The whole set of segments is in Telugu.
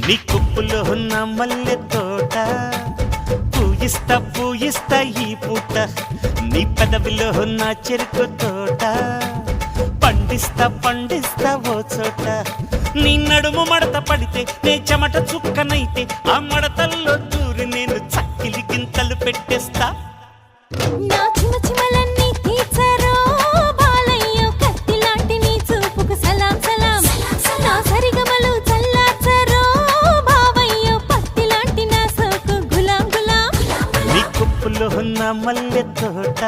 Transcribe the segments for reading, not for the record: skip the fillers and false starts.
నీ కొప్పులో ఉన్న మల్లె తోట పూయిస్తా పూయిస్తా ఈ పూట నీ పెదవిలో ఉన్న చెరుకు తోట పండిస్తా పండిస్తా ఓ చోట నీ నడుము మడత పడితే నే చెమట చుక్కనైతే ఆ మడతల్లో దూరి నేను చక్కిలి గింతలు పెట్టేస్తా నా చిమ చిమలన్నీ తీర్చరో బాలయ్యో కత్తిలాంటి నీ చూపుకు సలాం సలాం నా సరిగమలు చల్లార్చరో బావయ్యో పత్తిలాంటి నా సోకు గులాం గులాం నీ కొప్పులో ఉన్న మల్లె తోట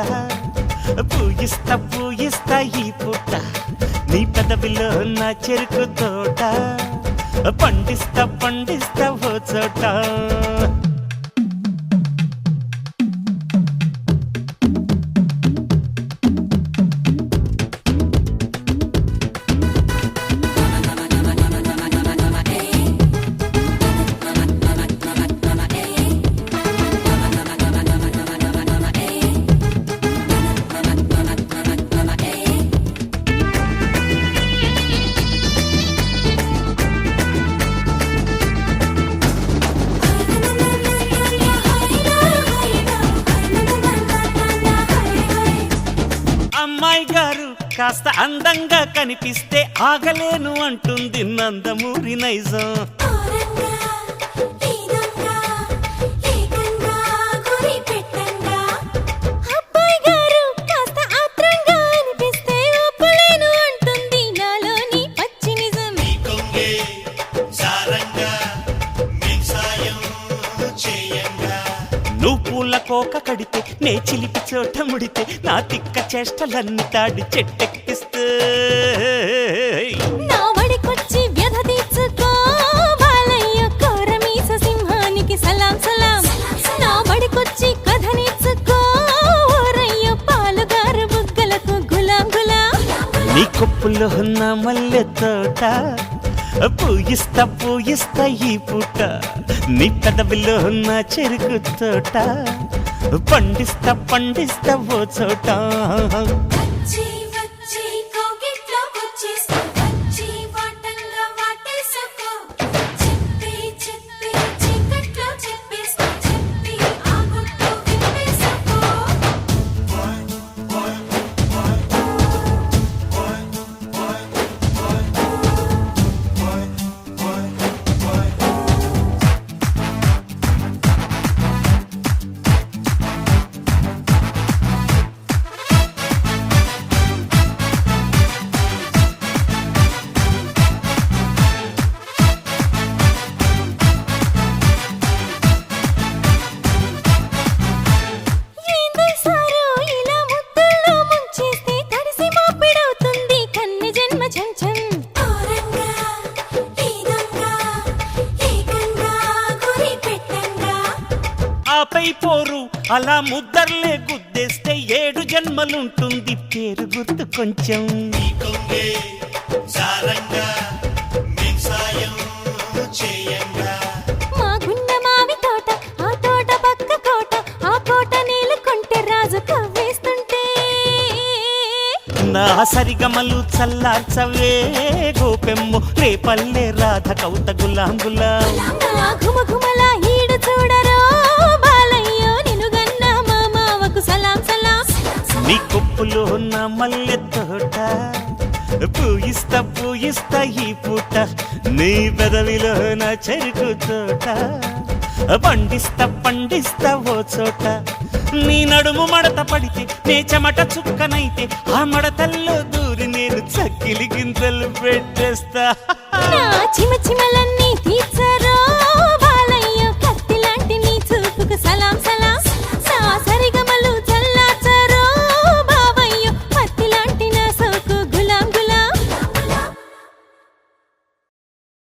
పూయిస్తా పూయిస్తా ఈ పూట నీ పెదవిలో ఉన్న చెరుకు తోట పండిస్తా పండిస్తా ఓ చోట అమ్మాయి గారు కాస్త అందంగా కనిపిస్తే ఆగలేను అంటుంది నందమూరి నైజం అబ్బాయి గారు కాస్త ఆత్రంగా అనిపిస్తే ఒప్పులేను అంటుంది నాలోని పచ్చి నిజం నువ్వు పూల కోక కడితే నే చిలిపి చోట ముడితే నా తిక్క చేష్టలన్నీ తాడి చెట్టెక్కిస్తే నా వడికొచ్చి వ్యధ తీర్చుకో బాలయ్య కోరమీస సింహానికి సలాం సలాం నా వడికొచ్చి కథ నేర్చుకో ఓరయ్య పాలుగారు బుగ్గలకు గులాం గులాం నీ కొప్పులో ఉన్న మల్లె తోట పూయిస్తా పూయిస్తా ఈ పూట నీ పెదవిలో ఉన్న చెరుకు తోట పండిస్తా పండిస్తా ఓ చోట వచ్చి వచ్చి కోగిట్లో వచ్చేస్తా వచ్చి వాటంగా వాటేసుకో చెప్పి చెప్పి చీకట్లో చెప్పేస్తా చెప్పి ఆ గుట్టు విప్పేసుకో ఏంది సారు ఇలా ముద్దుల్లో ముంచేస్తే తడిసి మాపిడవుతుంది కన్నె జన్మ చెంచం ఓరంగా ఈదంగా ఏకంగా గురి పెట్టంగా ఆపై పోరు అలా ముద్దర్లే గుద్దేస్తే 7 జన్మలుంటుంది పేరు గుర్తు కొంచెం మా గుండ మావి తోట ఆ తోట పక్క కోట ఆ కోట నీళ్ళు కొంటే రాజు కవ్వేస్తుంటే నా సరిగమలు చల్లార్చవే గోపెమ్ము రేపల్లె రాధ కౌత గులాం గులాం నా ఘుమఘుమల ఈడు చూడరో బాలయ్యో నిన్ను గన్న మా మావకు సలాం సలాం నీ కొప్పులో ఉన్న మల్లె తోట పూయిస్తా పూయిస్తా ఈ పూట నీ పెదవిలో నా చెరుకు తోట పండిస్తా పండిస్తా ఓ చోట నీ నడుము మడత పడితే నే చెమట చుక్కనైతే ఆ మడతల్లో దూరి నేను చక్కిలి గింతలు పెట్టేస్తా నా చిమ చిమలన్నీ తీర్చ